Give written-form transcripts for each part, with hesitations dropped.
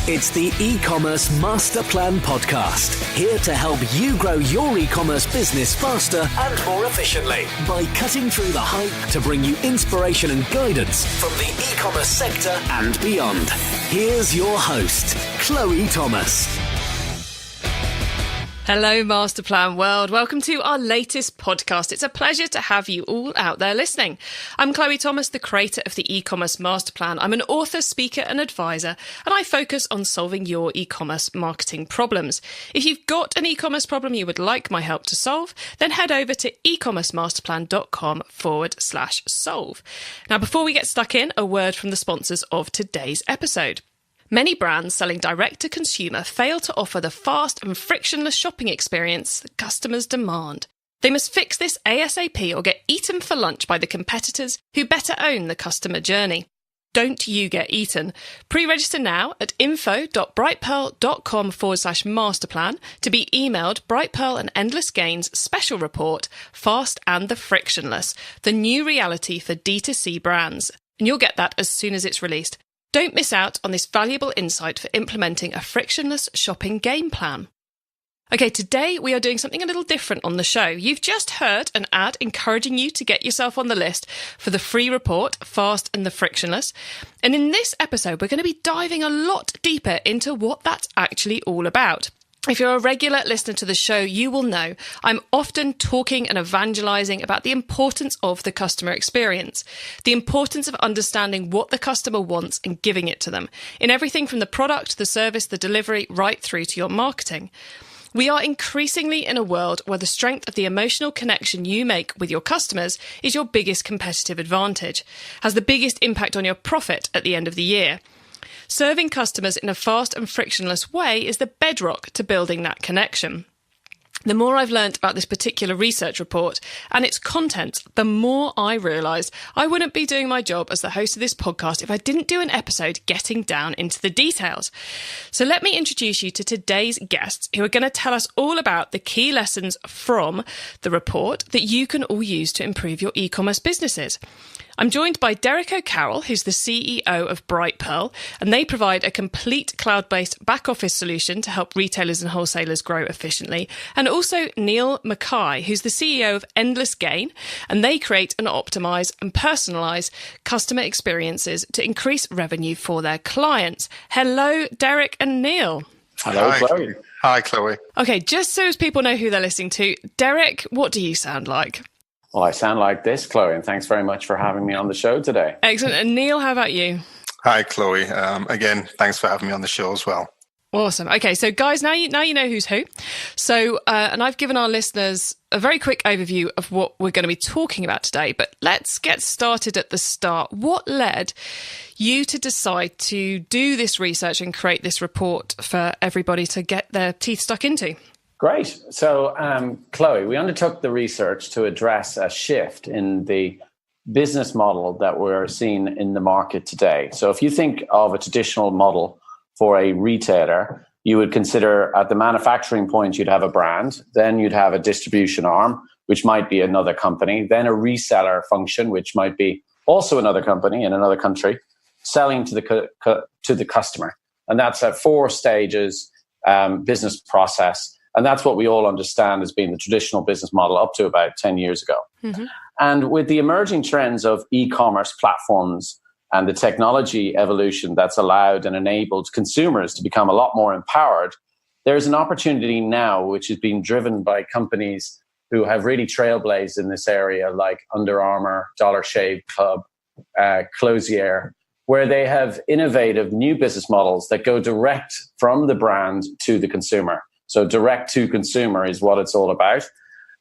It's the eCommerce Master Plan podcast, here to help you grow your e-commerce business faster and more efficiently by cutting through the hype to bring you inspiration and guidance from the e-commerce sector and beyond. Here's your host, Chloe Thomas. Hello, Master Plan world. Welcome to our latest podcast. It's a pleasure to have you all out there listening. I'm Chloe Thomas, the creator of the eCommerce Master Plan. I'm an author, speaker and advisor, and I focus on solving your e-commerce marketing problems. If you've got an e-commerce problem you would like my help to solve, then head over to ecommercemasterplan.com/solve. Now, before we get stuck in, a word from the sponsors of today's episode. Many brands selling direct to consumer fail to offer the fast and frictionless shopping experience that customers demand. They must fix this ASAP or get eaten for lunch by the competitors who better own the customer journey. Don't you get eaten. Pre-register now at info.brightpearl.com/masterplan to be emailed Brightpearl and Endless Gains special report, Fast and the Frictionless, the new reality for DTC brands. And you'll get that as soon as it's released. Don't miss out on this valuable insight for implementing a frictionless shopping game plan. Okay, today we are doing something a little different on the show. You've just heard an ad encouraging you to get yourself on the list for the free report, Fast and the Frictionless. And in this episode, we're going to be diving a lot deeper into what that's actually all about. If you're a regular listener to the show, you will know I'm often talking and evangelizing about the importance of the customer experience, the importance of understanding what the customer wants and giving it to them, in everything from the product, the service, the delivery, right through to your marketing. We are increasingly in a world where the strength of the emotional connection you make with your customers is your biggest competitive advantage, has the biggest impact on your profit at the end of the year. Serving customers in a fast and frictionless way is the bedrock to building that connection. The more I've learnt about this particular research report and its contents, the more I realised I wouldn't be doing my job as the host of this podcast if I didn't do an episode getting down into the details. So let me introduce you to today's guests who are going to tell us all about the key lessons from the report that you can all use to improve your e-commerce businesses. I'm joined by Derek O'Carroll, who's the CEO of Brightpearl, and they provide a complete cloud-based back-office solution to help retailers and wholesalers grow efficiently. And also Neil McKay, who's the CEO of Endless Gain, and they create and optimise and personalise customer experiences to increase revenue for their clients. Hello, Derek and Neil. Hello, Chloe. Hi, Chloe. Okay, just so as people know who they're listening to, Derek, what do you sound like? Well, I sound like this, Chloe, and thanks very much for having me on the show today. Excellent. And Neil, how about you? Hi, Chloe. Again, thanks for having me on the show as well. Awesome. Okay, so guys, now you know who's who. So, and I've given our listeners a very quick overview of what we're going to be talking about today, but let's get started at the start. What led you to decide to do this research and create this report for everybody to get their teeth stuck into? Great. So, Chloe, we undertook the research to address a shift in the business model that we're seeing in the market today. So if you think of a traditional model for a retailer, you would consider at the manufacturing point, you'd have a brand, then you'd have a distribution arm, which might be another company, then a reseller function, which might be also another company in another country, selling to the customer. And that's a 4 stages business process. And that's what we all understand as being the traditional business model up to about 10 years ago. Mm-hmm. And with the emerging trends of e-commerce platforms and the technology evolution that's allowed and enabled consumers to become a lot more empowered, there's an opportunity now which is being driven by companies who have really trailblazed in this area, like Under Armour, Dollar Shave Club, Closier, where they have innovative new business models that go direct from the brand to the consumer. So direct to consumer is what it's all about.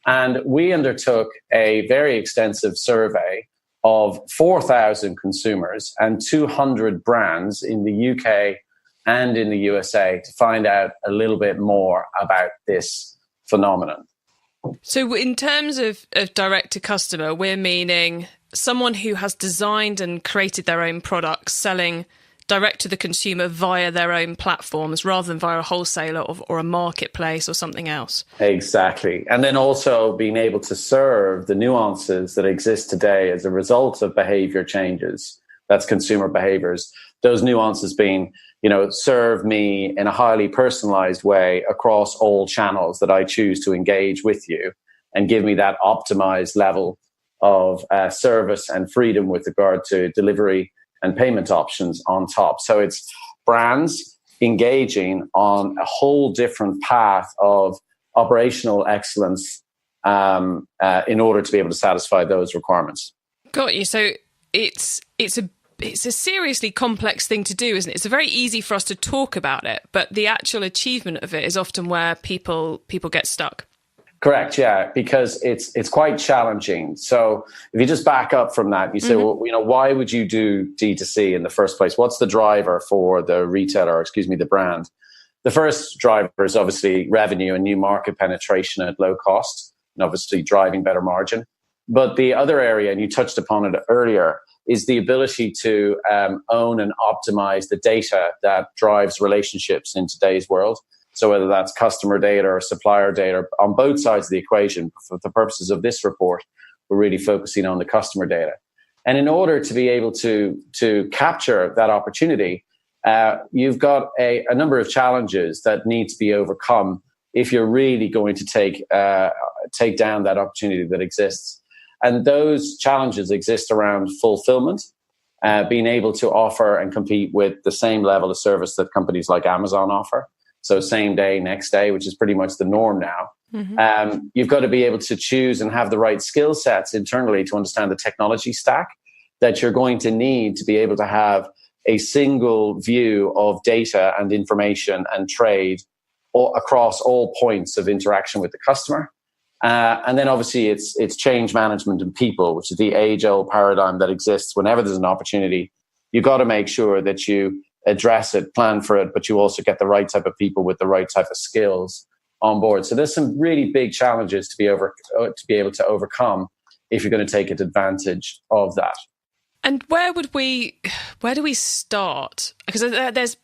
And we undertook a very extensive survey of 4,000 consumers and 200 brands in the UK and in the USA to find out a little bit more about this phenomenon. So in terms of direct to customer, we're meaning someone who has designed and created their own products, selling direct to the consumer via their own platforms rather than via a wholesaler or a marketplace or something else. Exactly. And then also being able to serve the nuances that exist today as a result of behavior changes That's consumer behaviors. Those nuances being, serve me in a highly personalized way across all channels that I choose to engage with you, and give me that optimized level of service and freedom with regard to delivery and payment options on top. So it's brands engaging on a whole different path of operational excellence in order to be able to satisfy those requirements. Got you. So it's a seriously complex thing to do, isn't it? It's very easy for us to talk about it, but the actual achievement of it is often where people get stuck. Correct, yeah, because it's quite challenging. So if you just back up from that, you say, well, why would you do D2C in the first place? What's the driver for the retailer, the brand? The first driver is obviously revenue and new market penetration at low cost, and obviously driving better margin. But the other area, and you touched upon it earlier, is the ability to own and optimize the data that drives relationships in today's world. So whether that's customer data or supplier data, on both sides of the equation, for the purposes of this report, we're really focusing on the customer data. And in order to be able to capture that opportunity, you've got a number of challenges that need to be overcome if you're really going to take down that opportunity that exists. And those challenges exist around fulfillment, being able to offer and compete with the same level of service that companies like Amazon offer. So same day, next day, which is pretty much the norm now. Mm-hmm. You've got to be able to choose and have the right skill sets internally to understand the technology stack that you're going to need to be able to have a single view of data and information and trade across all points of interaction with the customer. And then obviously it's change management and people, which is the age-old paradigm that exists whenever there's an opportunity. You've got to make sure that you address it, plan for it, but you also get the right type of people with the right type of skills on board. So there's some really big challenges to be able to overcome if you're going to take advantage of that. And where do we start? Because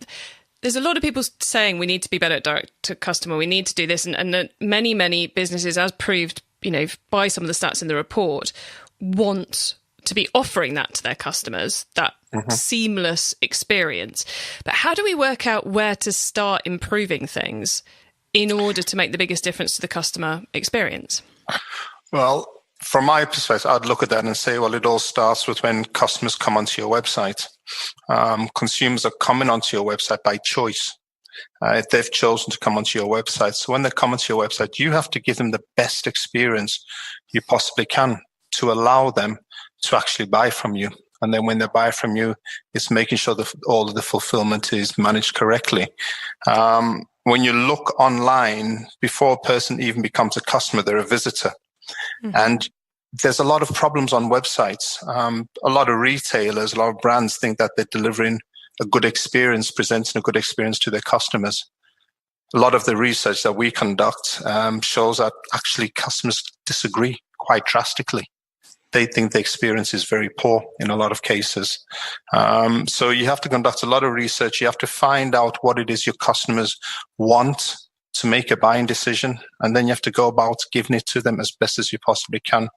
there's a lot of people saying we need to be better at direct to customer. We need to do this, and many businesses, as proved, by some of the stats in the report, want to be offering that to their customers, that seamless experience. But how do we work out where to start improving things in order to make the biggest difference to the customer experience? Well, from my perspective, I'd look at that and say, well, it all starts with when customers come onto your website. Consumers are coming onto your website by choice. If they've chosen to come onto your website. So when they come onto your website, you have to give them the best experience you possibly can to allow them to actually buy from you. And then when they buy from you, it's making sure that all of the fulfillment is managed correctly. When you look online, before a person even becomes a customer, they're a visitor. Mm-hmm. And there's a lot of problems on websites. A lot of retailers, a lot of brands think that they're delivering a good experience, presenting a good experience to their customers. A lot of the research that we conduct shows that actually customers disagree quite drastically. They think the experience is very poor in a lot of cases. So you have to conduct a lot of research. You have to find out what it is your customers want to make a buying decision. And then you have to go about giving it to them as best as you possibly can.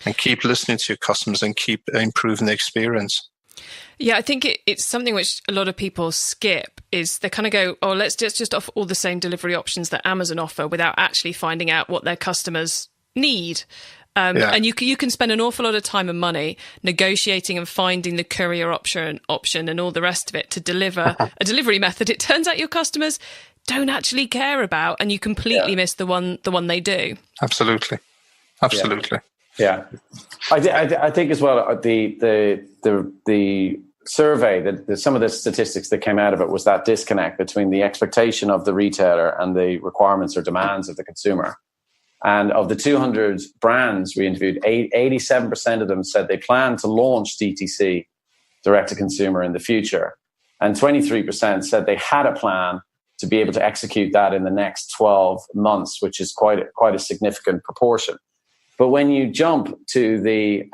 And keep listening to your customers and keep improving the experience. Yeah, I think it's something which a lot of people skip, is they kind of go, oh, let's just offer all the same delivery options that Amazon offer without actually finding out what their customers need. And you can spend an awful lot of time and money negotiating and finding the courier option and all the rest of it to deliver a delivery method. It turns out your customers don't actually care about, and you completely miss the one they do. Absolutely. Yeah. I think as well, the survey, that some of the statistics that came out of it was that disconnect between the expectation of the retailer and the requirements or demands of the consumer. And of the 200 brands we interviewed, 87% of them said they plan to launch DTC, direct to consumer, in the future. And 23% said they had a plan to be able to execute that in the next 12 months, which is quite a significant proportion. But when you jump to the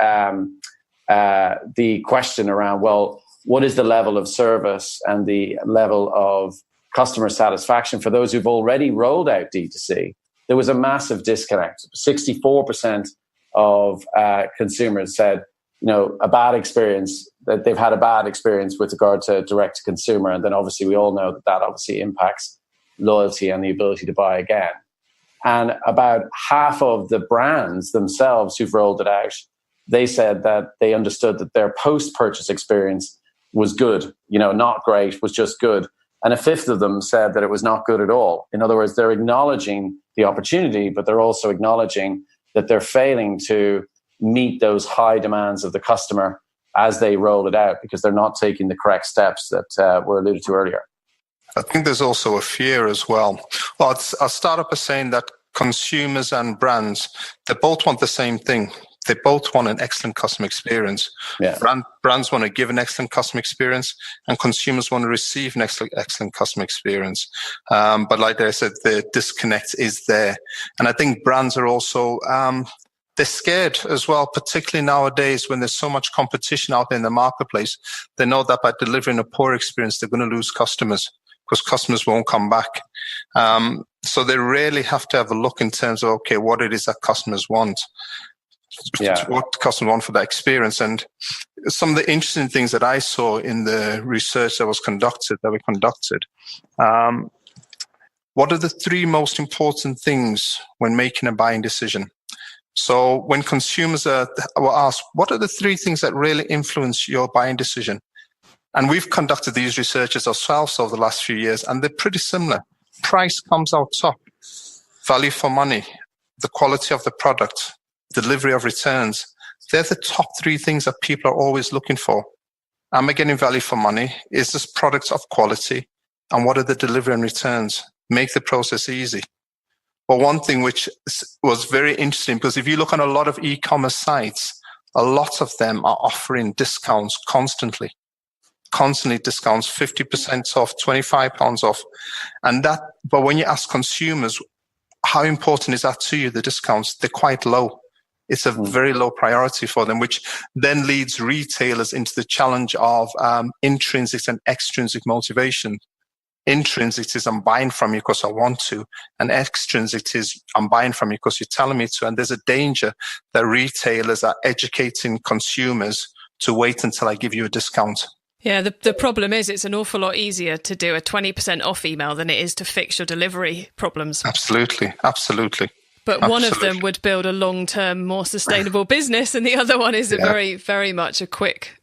question around, well, what is the level of service and the level of customer satisfaction for those who've already rolled out D2C, there was a massive disconnect. 64% of consumers said, a bad experience, that they've had a bad experience with regard to direct to consumer. And then obviously we all know that obviously impacts loyalty and the ability to buy again. And about half of the brands themselves who've rolled it out, they said that they understood that their post-purchase experience was good, not great, was just good. And a fifth of them said that it was not good at all. In other words, they're acknowledging the opportunity, but they're also acknowledging that they're failing to meet those high demands of the customer as they roll it out because they're not taking the correct steps that were alluded to earlier. I think there's also a fear as well. Well, I'll start up by saying that consumers and brands, they both want the same thing. They both want an excellent customer experience. Yeah. Brands want to give an excellent customer experience, and consumers want to receive an excellent customer experience. But like I said, the disconnect is there. And I think brands are also they're scared as well, particularly nowadays when there's so much competition out there in the marketplace. They know that by delivering a poor experience, they're going to lose customers because customers won't come back. So they really have to have a look in terms of, okay, what it is that customers want. Yeah. What customers want for that experience. And some of the interesting things that I saw in the research that we conducted, what are the three most important things when making a buying decision? So when consumers were asked, what are the three things that really influence your buying decision? And we've conducted these researches ourselves over the last few years, and they're pretty similar. Price comes out top, value for money, the quality of the product, delivery of returns. They're the top three things that people are always looking for. Am I getting value for money? Is this product of quality? And what are the delivery and returns? Make the process easy. But one thing which was very interesting, because if you look on a lot of e-commerce sites, a lot of them are offering discounts constantly discounts, 50% off, £25 off. But when you ask consumers, how important is that to you, the discounts? They're quite low. It's a very low priority for them, which then leads retailers into the challenge of intrinsic and extrinsic motivation. Intrinsic is I'm buying from you because I want to, and extrinsic is I'm buying from you because you're telling me to. And there's a danger that retailers are educating consumers to wait until I give you a discount. Yeah, the problem is it's an awful lot easier to do a 20% off email than it is to fix your delivery problems. Absolutely. But one of them would build a long-term, more sustainable business, and the other one is a very, very much a quick,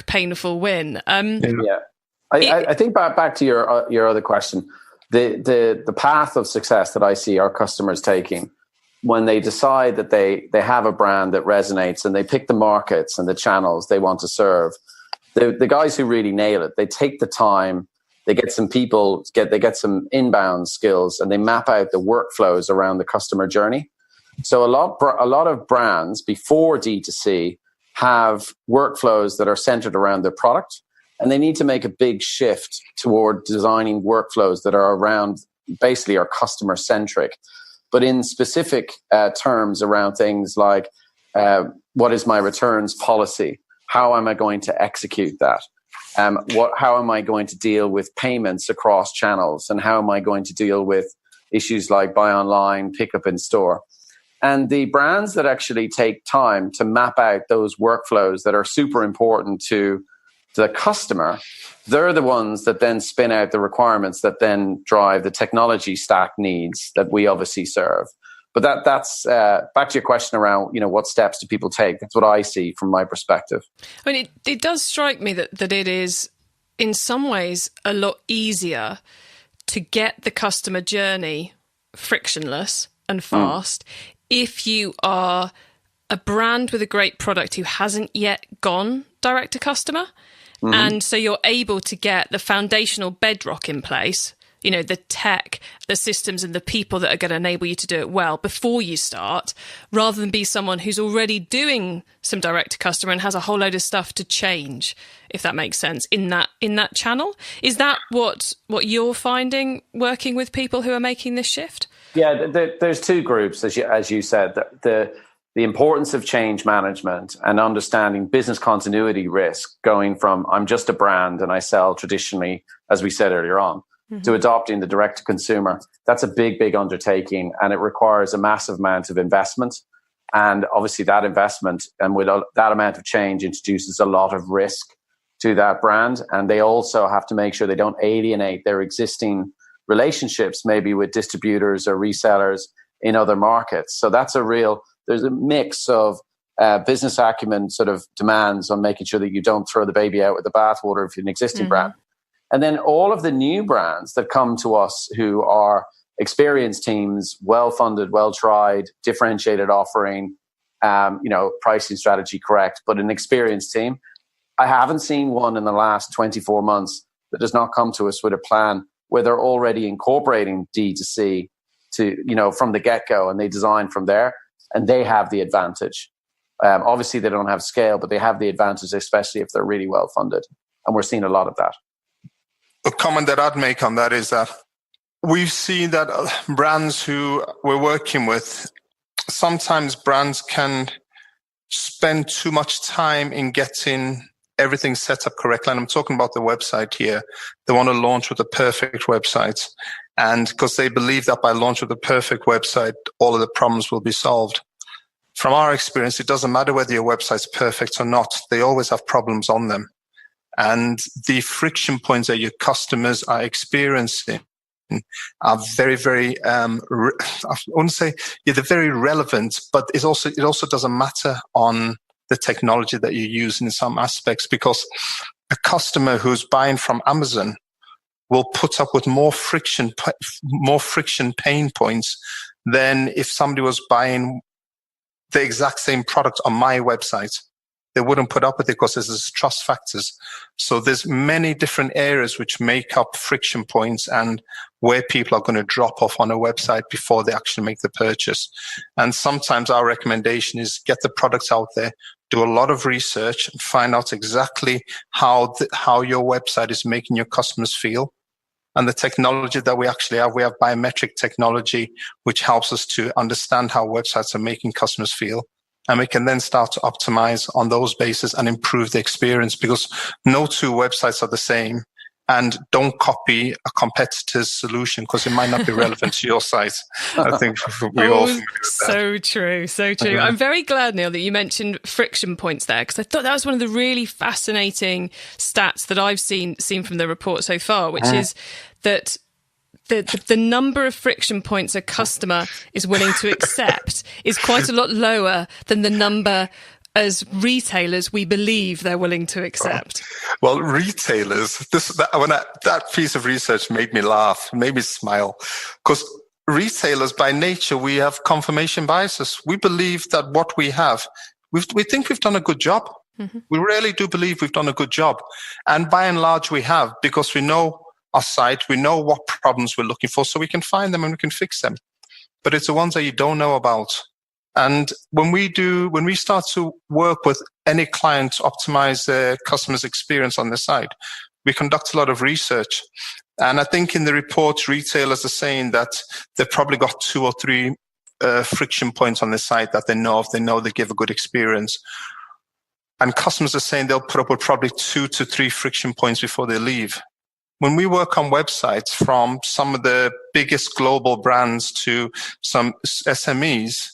painful win. I think back to your other question, the path of success that I see our customers taking when they decide that they have a brand that resonates and they pick the markets and the channels they want to serve. The guys who really nail it, they take the time, they get some people, they get some inbound skills, and they map out the workflows around the customer journey. So a lot of brands before D2C have workflows that are centered around their product, and they need to make a big shift toward designing workflows that are around basically are customer centric, but in specific terms around things like what is my returns policy? How am I going to execute that? How am I going to deal with payments across channels? And how am I going to deal with issues like buy online, pick up in store? And the brands that actually take time to map out those workflows that are super important to the customer, they're the ones that then spin out the requirements that then drive the technology stack needs that we obviously serve. But that's back to your question around, what steps do people take? That's what I see from my perspective. I mean, it does strike me that it is, in some ways, a lot easier to get the customer journey frictionless and fast if you are a brand with a great product who hasn't yet gone direct to customer. Mm-hmm. And so you're able to get the foundational bedrock in place, the tech, the systems and the people that are going to enable you to do it well before you start, rather than be someone who's already doing some direct to customer and has a whole load of stuff to change, if that makes sense, in that channel. Is that what you're finding working with people who are making this shift? Yeah, there's two groups, as you said, the importance of change management and understanding business continuity risk, going from I'm just a brand and I sell traditionally, as we said earlier on, to adopting the direct to consumer. That's a big undertaking, and it requires a massive amount of investment And obviously that investment and with that amount of change introduces a lot of risk to that brand. And they also have to make sure they don't alienate their existing relationships, maybe with distributors or resellers in other markets. So there's a mix of business acumen sort of demands on making sure that you don't throw the baby out with the bathwater if you're an existing brand. And then all of the new brands that come to us who are experienced teams, well-funded, well-tried, differentiated offering, pricing strategy correct, but an experienced team. I haven't seen one in the last 24 months that does not come to us with a plan where they're already incorporating D2C from the get-go, and they design from there, and they have the advantage. Obviously, they don't have scale, but they have the advantage, especially if they're really well-funded. And we're seeing a lot of that. A comment that I'd make on that is that we've seen that brands who we're working with, sometimes brands can spend too much time in getting everything set up correctly. And I'm talking about the website here. They want to launch with a perfect website. And because they believe that by launch with a perfect website, all of the problems will be solved. From our experience, it doesn't matter whether your website's perfect or not. They always have problems on them. And the friction points that your customers are experiencing are very, very, I wouldn't say they're very relevant, but it also doesn't matter on the technology that you use in some aspects, because a customer who's buying from Amazon will put up with more friction pain points than if somebody was buying the exact same product on my website. They wouldn't put up with it because there's trust factors. So there's many different areas which make up friction points and where people are going to drop off on a website before they actually make the purchase. And sometimes our recommendation is get the products out there, do a lot of research, and find out exactly how your website is making your customers feel. And the technology that we actually have, we have biometric technology, which helps us to understand how websites are making customers feel. And we can then start to optimize on those bases and improve the experience, because no two websites are the same. And don't copy a competitor's solution because it might not be relevant to your site. I think we all agree with that. So true, so true. Mm-hmm. I'm very glad, Neil, that you mentioned friction points there, because I thought that was one of the really fascinating stats that I've seen from the report so far, which is that the number of friction points a customer is willing to accept is quite a lot lower than the number as retailers we believe they're willing to accept. Well, retailers, that piece of research made me laugh, made me smile, because retailers by nature, we have confirmation biases. We believe that what we have, we think we've done a good job. Mm-hmm. We really do believe we've done a good job. And by and large, we have, because we know our site, we know what problems we're looking for, so we can find them and we can fix them. But it's the ones that you don't know about. And when we start to work with any client to optimize their customer's experience on the site, we conduct a lot of research. And I think in the report, retailers are saying that they've probably got 2 or 3 friction points on the site that they know of. They know they give a good experience. And customers are saying they'll put up with probably 2 to 3 friction points before they leave. When we work on websites, from some of the biggest global brands to some SMEs,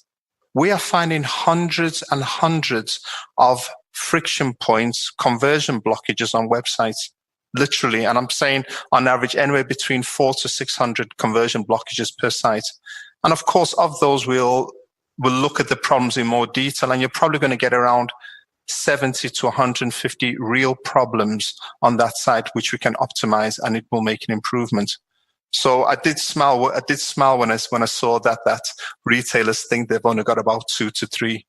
we are finding hundreds and hundreds of friction points, conversion blockages on websites, literally. And I'm saying on average, anywhere between 400 to 600 conversion blockages per site. And of course, of those, we'll look at the problems in more detail, and you're probably going to get around 70 to 150 real problems on that site, which we can optimize, and it will make an improvement. So I did smile when I saw that retailers think they've only got about 2 to 3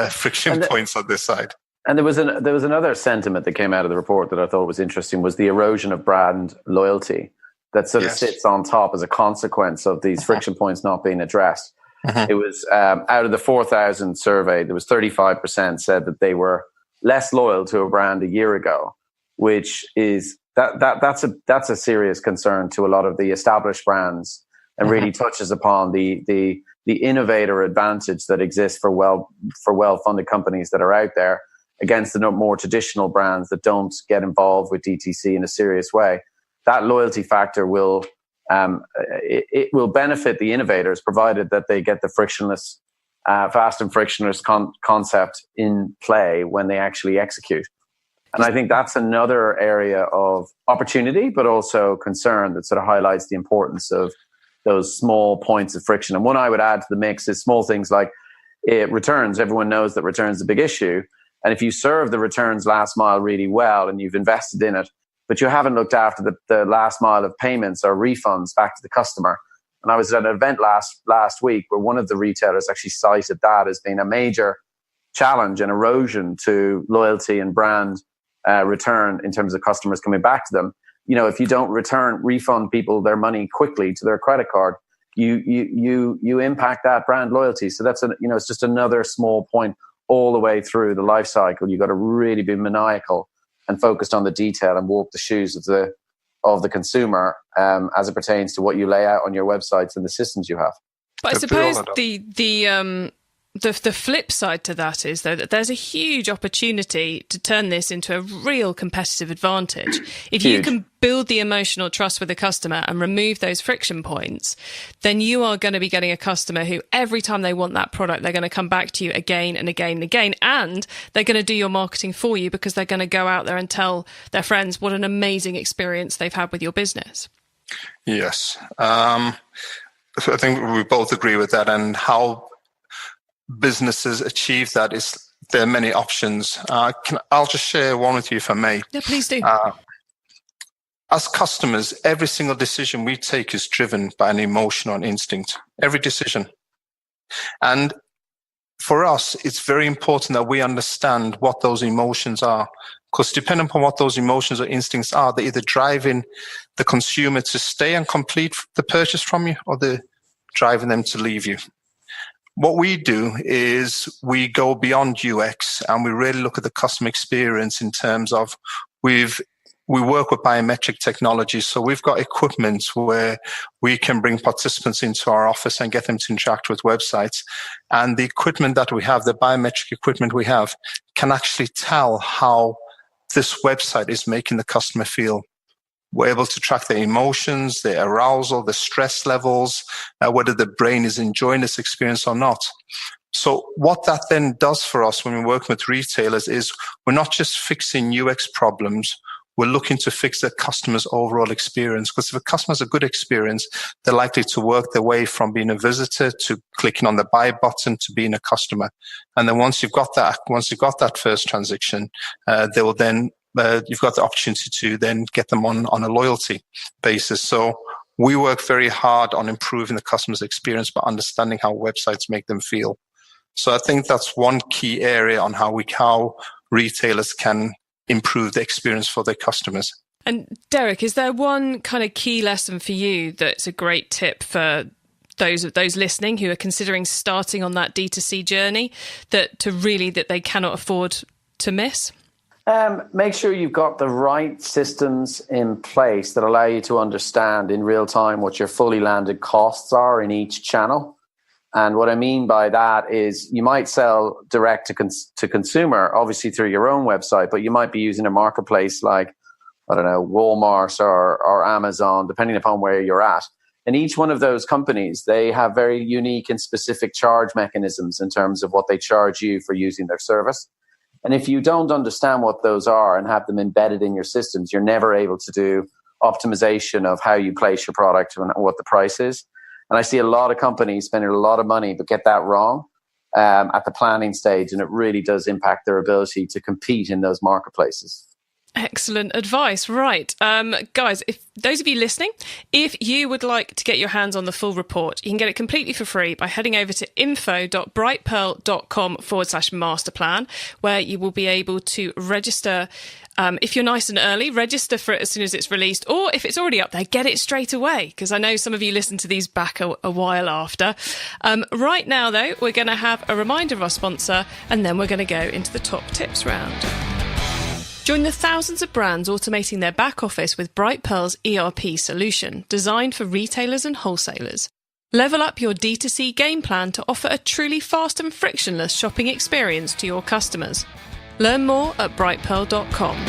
friction points on this side. And there was another sentiment that came out of the report that I thought was interesting, was the erosion of brand loyalty that sort of sits on top as a consequence of these friction points not being addressed. Mm-hmm. It was out of the 4,000 survey, there was 35% said that they were less loyal to a brand a year ago, which is that's a serious concern to a lot of the established brands, and really touches upon the innovator advantage that exists for well-funded companies that are out there against the more traditional brands that don't get involved with DTC in a serious way. That loyalty factor will it will benefit the innovators, provided that they get the frictionless fast and frictionless concept in play when they actually execute. And I think that's another area of opportunity, but also concern that sort of highlights the importance of those small points of friction. And one I would add to the mix is small things like returns. Everyone knows that returns is a big issue. And if you serve the returns last mile really well and you've invested in it, but you haven't looked after the last mile of payments or refunds back to the customer. And I was at an event last week where one of the retailers actually cited that as being a major challenge and erosion to loyalty and brand return in terms of customers coming back to them. If you don't refund people their money quickly to their credit card, you impact that brand loyalty. So that's it's just another small point all the way through the life cycle. You've got to really be maniacal and focused on the detail and walk the shoes of the consumer as it pertains to what you lay out on your websites and the systems you have. But I suppose the flip side to that is, though, that there's a huge opportunity to turn this into a real competitive advantage. If you can build the emotional trust with the customer and remove those friction points, then you are going to be getting a customer who every time they want that product, they're going to come back to you again and again and again. And they're going to do your marketing for you because they're going to go out there and tell their friends what an amazing experience they've had with your business. Yes. I think we both agree with that. And how businesses achieve that is there are many options. I'll just share one with you if I may. Yeah, please do. As customers, every single decision we take is driven by an emotion or an instinct. Every decision. And for us, it's very important that we understand what those emotions are. Because depending upon what those emotions or instincts are, they're either driving the consumer to stay and complete the purchase from you, or they're driving them to leave you. What we do is we go beyond UX and we really look at the customer experience in terms of we work with biometric technology. So we've got equipment where we can bring participants into our office and get them to interact with websites. And the equipment that we have, the biometric equipment we have, can actually tell how this website is making the customer feel. We're able to track their emotions, their arousal, the stress levels, whether the brain is enjoying this experience or not. So what that then does for us when we're working with retailers is we're not just fixing UX problems, we're looking to fix the customer's overall experience. Because if a customer has a good experience, they're likely to work their way from being a visitor to clicking on the buy button to being a customer. And then once you've got that first transaction, they will then you've got the opportunity to then get them on a loyalty basis. So we work very hard on improving the customer's experience by understanding how websites make them feel. So I think that's one key area on how retailers can improve the experience for their customers. And Derek, is there one kind of key lesson for you that's a great tip for those listening who are considering starting on that D2C journey that they cannot afford to miss? Make sure you've got the right systems in place that allow you to understand in real time what your fully landed costs are in each channel. And what I mean by that is you might sell direct to consumer, obviously through your own website, but you might be using a marketplace like, I don't know, Walmart or Amazon, depending upon where you're at. And each one of those companies, they have very unique and specific charge mechanisms in terms of what they charge you for using their service. And if you don't understand what those are and have them embedded in your systems, you're never able to do optimization of how you place your product and what the price is. And I see a lot of companies spending a lot of money but get that wrong at the planning stage, and it really does impact their ability to compete in those marketplaces. Excellent advice. Right. Guys, if those of you listening, if you would like to get your hands on the full report, you can get it completely for free by heading over to info.brightpearl.com/masterplan, where you will be able to register. If you're nice and early, register for it as soon as it's released, or if it's already up there, get it straight away, because I know some of you listen to these back a while after. Right now, though, we're going to have a reminder of our sponsor, and then we're going to go into the top tips round. Join the thousands of brands automating their back office with Brightpearl's ERP solution, designed for retailers and wholesalers. Level up your D2C game plan to offer a truly fast and frictionless shopping experience to your customers. Learn more at brightpearl.com.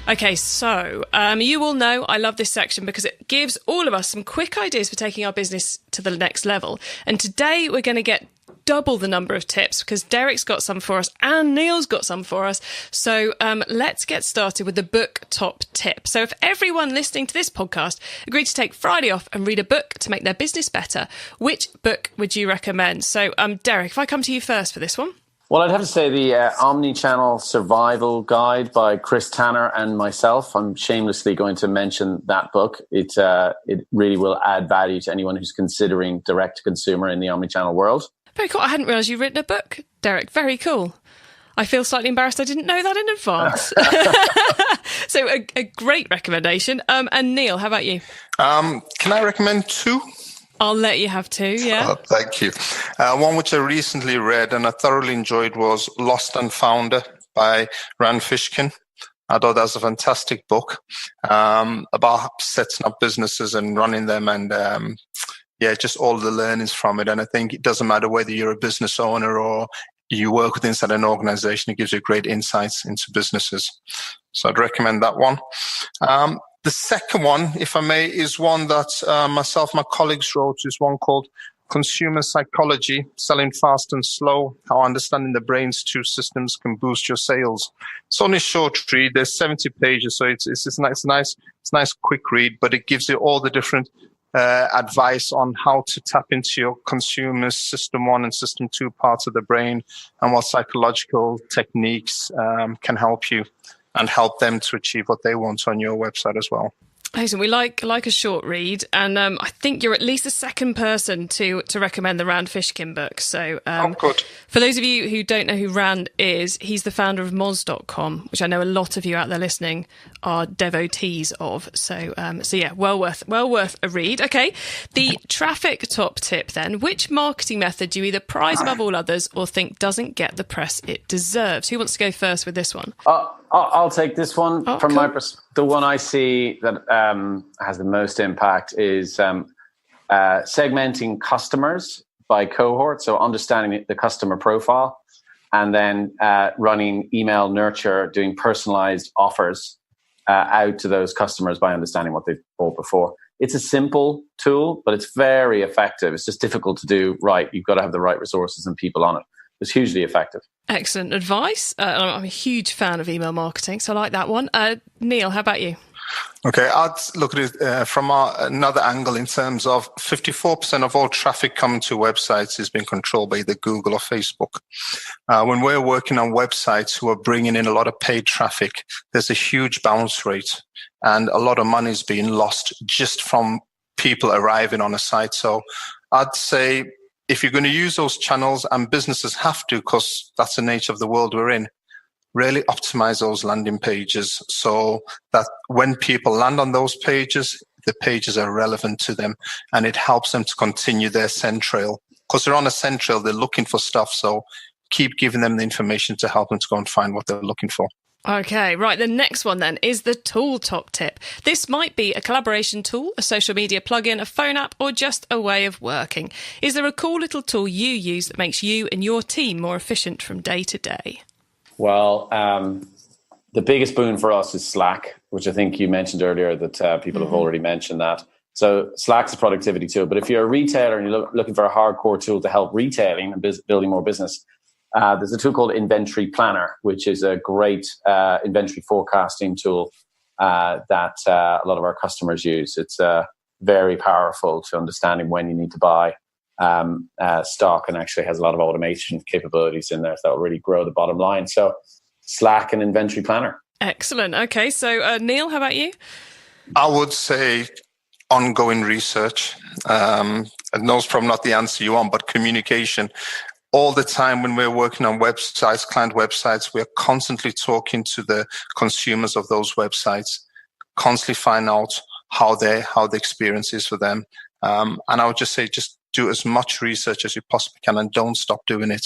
Okay, so you all know I love this section because it gives all of us some quick ideas for taking our business to the next level. And today we're going to get double the number of tips because Derek's got some for us and Neil's got some for us. So let's get started with the book top tip. So if everyone listening to this podcast agreed to take Friday off and read a book to make their business better, which book would you recommend? So Derek, if I come to you first for this one. Well, I'd have to say the Omnichannel Survival Guide by Chris Tanner and myself. I'm shamelessly going to mention that book. It really will add value to anyone who's considering direct-to-consumer in the omnichannel world. Very cool. I hadn't realised you'd written a book, Derek. Very cool. I feel slightly embarrassed I didn't know that in advance. So a great recommendation. And Neil, how about you? Can I recommend two? I'll let you have two, yeah. Thank you. One which I recently read and I thoroughly enjoyed was Lost and Founder by Rand Fishkin. I thought that was a fantastic book about setting up businesses and running them and, just all the learnings from it. And I think it doesn't matter whether you're a business owner or you work with inside an organization, it gives you great insights into businesses. So I'd recommend that one. The second one, if I may, is one that myself, my colleagues wrote, is one called Consumer Psychology, Selling Fast and Slow, How Understanding the Brain's Two Systems Can Boost Your Sales. It's only a short read. There's 70 pages, so it's a nice quick read, but it gives you all the different advice on how to tap into your consumer's system 1 and system 2 parts of the brain and what psychological techniques can help you and help them to achieve what they want on your website as well. Listen, we like a short read, and I think you're at least the second person to recommend the Rand Fishkin book. So good. For those of you who don't know who Rand is, he's the founder of Moz.com, which I know a lot of you out there listening are devotees of. So yeah, well worth a read. Okay, the traffic top tip then. Which marketing method do you either prize above all others or think doesn't get the press it deserves? Who wants to go first with this one? I'll take this one. From cool. my perspective. The one I see that has the most impact is segmenting customers by cohort, so understanding the customer profile, and then running email nurture, doing personalized offers out to those customers by understanding what they've bought before. It's a simple tool, but it's very effective. It's just difficult to do right. You've got to have the right resources and people on it. It's hugely effective. Excellent advice. I'm a huge fan of email marketing, so I like that one. Neil, how about you? Okay, I'd look at it from another angle in terms of 54% of all traffic coming to websites is being controlled by either Google or Facebook. When we're working on websites who are bringing in a lot of paid traffic, there's a huge bounce rate and a lot of money is being lost just from people arriving on a site. So I'd say if you're going to use those channels, and businesses have to because that's the nature of the world we're in, really optimize those landing pages so that when people land on those pages, the pages are relevant to them and it helps them to continue their send trail. Because they're on a send trail, they're looking for stuff. So keep giving them the information to help them to go and find what they're looking for. Okay, right. The next one then is the tool top tip. This might be a collaboration tool, a social media plugin, a phone app, or just a way of working. Is there a cool little tool you use that makes you and your team more efficient from day to day? Well, the biggest boon for us is Slack, which I think you mentioned earlier that people have already mentioned that. So Slack's a productivity tool, but if you're a retailer and you're looking for a hardcore tool to help retailing and building more business, there's a tool called Inventory Planner, which is a great inventory forecasting tool that a lot of our customers use. It's very powerful to understanding when you need to buy stock, and actually has a lot of automation capabilities in there that will really grow the bottom line. So Slack and Inventory Planner. Excellent. Okay, so Neil, how about you? I would say ongoing research. And those probably not the answer you want, but communication. All the time when we're working on websites, client websites, we're constantly talking to the consumers of those websites, constantly find out how the experience is for them. And I would just say, just do as much research as you possibly can and don't stop doing it.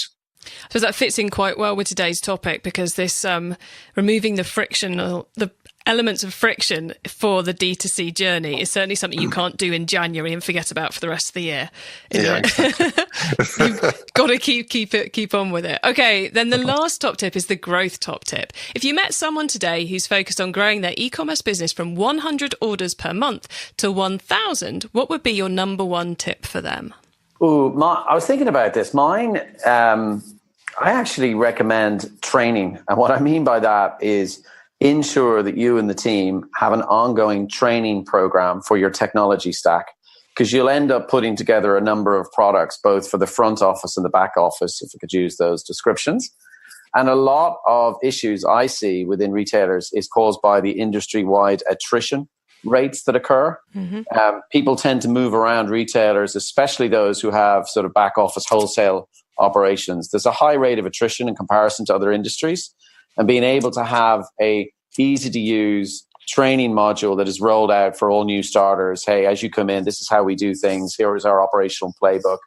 So that fits in quite well with today's topic, because this removing the elements of friction for the D2C journey is certainly something you can't do in January and forget about for the rest of the year. Exactly. You've got to keep on with it. Okay, then the last top tip is the growth top tip. If you met someone today who's focused on growing their e-commerce business from 100 orders per month to 1,000, what would be your number one tip for them? I was thinking about this. Mine, I actually recommend training. And what I mean by that is ensure that you and the team have an ongoing training program for your technology stack, because you'll end up putting together a number of products, both for the front office and the back office, if I could use those descriptions. And a lot of issues I see within retailers is caused by the industry-wide attrition rates that occur. Mm-hmm. People tend to move around retailers, especially those who have sort of back office wholesale operations. There's a high rate of attrition in comparison to other industries. And being able to have a easy to use training module that is rolled out for all new starters. Hey, as you come in, this is how we do things. Here is our operational playbook.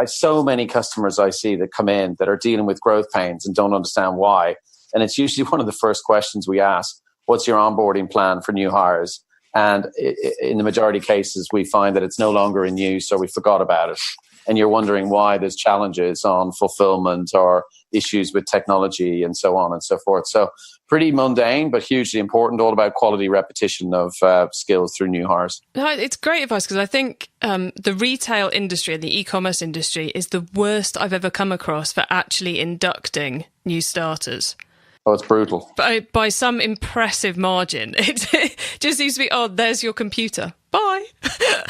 So many customers I see that come in that are dealing with growth pains and don't understand why. And it's usually one of the first questions we ask: what's your onboarding plan for new hires? And in the majority of cases, we find that it's no longer in use, or we forgot about it. And you're wondering why there's challenges on fulfillment or issues with technology and so on and so forth. So pretty mundane, but hugely important, all about quality repetition of skills through new hires. No, it's great advice, because I think the retail industry and the e-commerce industry is the worst I've ever come across for actually inducting new starters. Oh, it's brutal. By some impressive margin. It just seems to be, oh, there's your computer. Bye.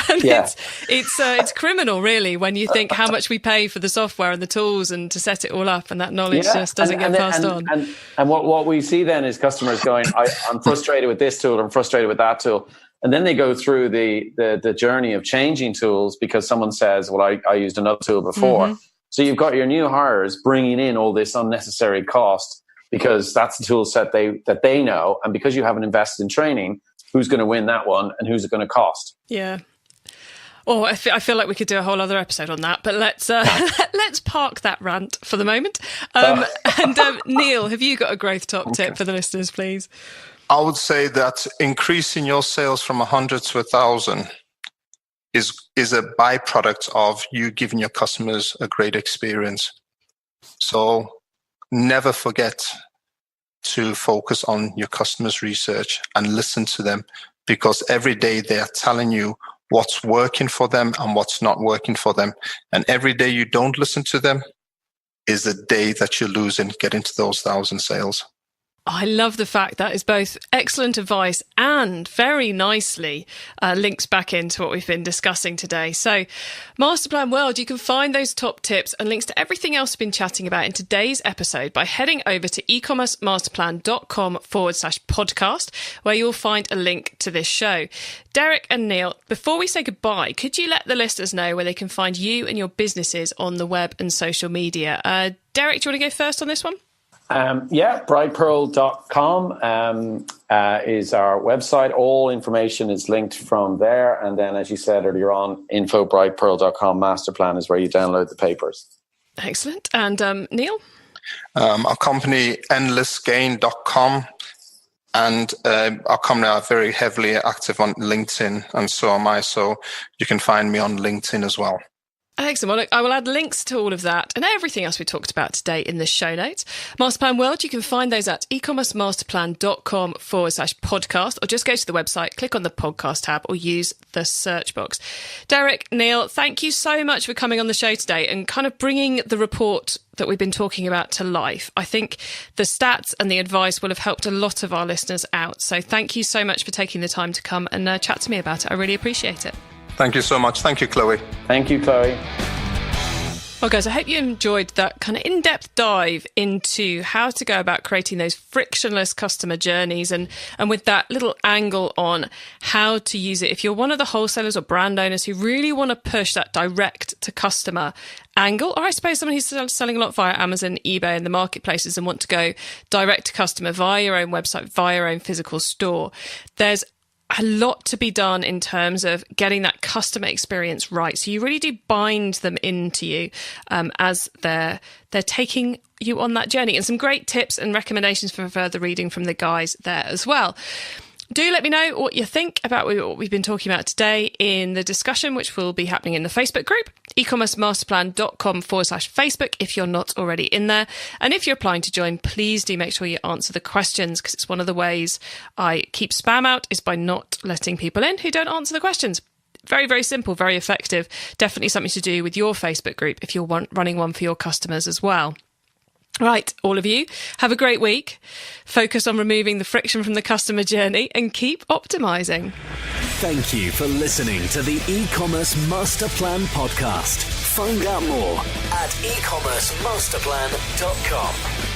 And yeah. It's criminal, really, when you think how much we pay for the software and the tools and to set it all up, and that knowledge just doesn't get passed on. And what we see then is customers going, I'm frustrated with this tool, I'm frustrated with that tool. And then they go through the journey of changing tools because someone says, well, I used another tool before. Mm-hmm. So you've got your new hires bringing in all this unnecessary cost, because that's the tool set that they know. And because you haven't invested in training, who's going to win that one and who's it going to cost? Yeah. Oh, I feel like we could do a whole other episode on that, but let's park that rant for the moment. And Neil, have you got a growth top tip for the listeners, please? I would say that increasing your sales from 100 to 1,000 is a byproduct of you giving your customers a great experience. So never forget to focus on your customers' research and listen to them, because every day they are telling you what's working for them and what's not working for them. And every day you don't listen to them is a day that you lose and get into those 1,000 sales. I love the fact that is both excellent advice and very nicely links back into what we've been discussing today. So, Masterplan World, you can find those top tips and links to everything else we've been chatting about in today's episode by heading over to ecommercemasterplan.com/podcast, where you'll find a link to this show. Derek and Neil, before we say goodbye, could you let the listeners know where they can find you and your businesses on the web and social media? Derek, do you want to go first on this one? Brightpearl.com is our website. All information is linked from there. And then, as you said earlier on, info.brightpearl.com Masterplan is where you download the papers. Excellent. And Neil? Our company, endlessgain.com. And our company are very heavily active on LinkedIn, and so am I. So you can find me on LinkedIn as well. Excellent. Well, I will add links to all of that and everything else we talked about today in the show notes. Masterplan World, you can find those at ecommercemasterplan.com/podcast, or just go to the website, click on the podcast tab, or use the search box. Derek, Neil, thank you so much for coming on the show today and kind of bringing the report that we've been talking about to life. I think the stats and the advice will have helped a lot of our listeners out. So thank you so much for taking the time to come and chat to me about it. I really appreciate it. Thank you so much. Thank you, Chloe. Thank you, Chloe. Well, guys, I hope you enjoyed that kind of in-depth dive into how to go about creating those frictionless customer journeys, and with that little angle on how to use it if you're one of the wholesalers or brand owners who really want to push that direct-to-customer angle, or I suppose someone who's selling a lot via Amazon, eBay and the marketplaces and want to go direct-to-customer via your own website, via your own physical store. There's a lot to be done in terms of getting that customer experience right. So you really do bind them into you as they're taking you on that journey, and some great tips and recommendations for further reading from the guys there as well. Do let me know what you think about what we've been talking about today in the discussion, which will be happening in the Facebook group, ecommercemasterplan.com/Facebook, if you're not already in there. And if you're applying to join, please do make sure you answer the questions, because it's one of the ways I keep spam out is by not letting people in who don't answer the questions. very, very simple, very effective. Definitely something to do with your Facebook group if you're running one for your customers as well. Right, all of you, have a great week. Focus on removing the friction from the customer journey and keep optimising. Thank you for listening to the e-commerce master plan podcast. Find out more at ecommercemasterplan.com.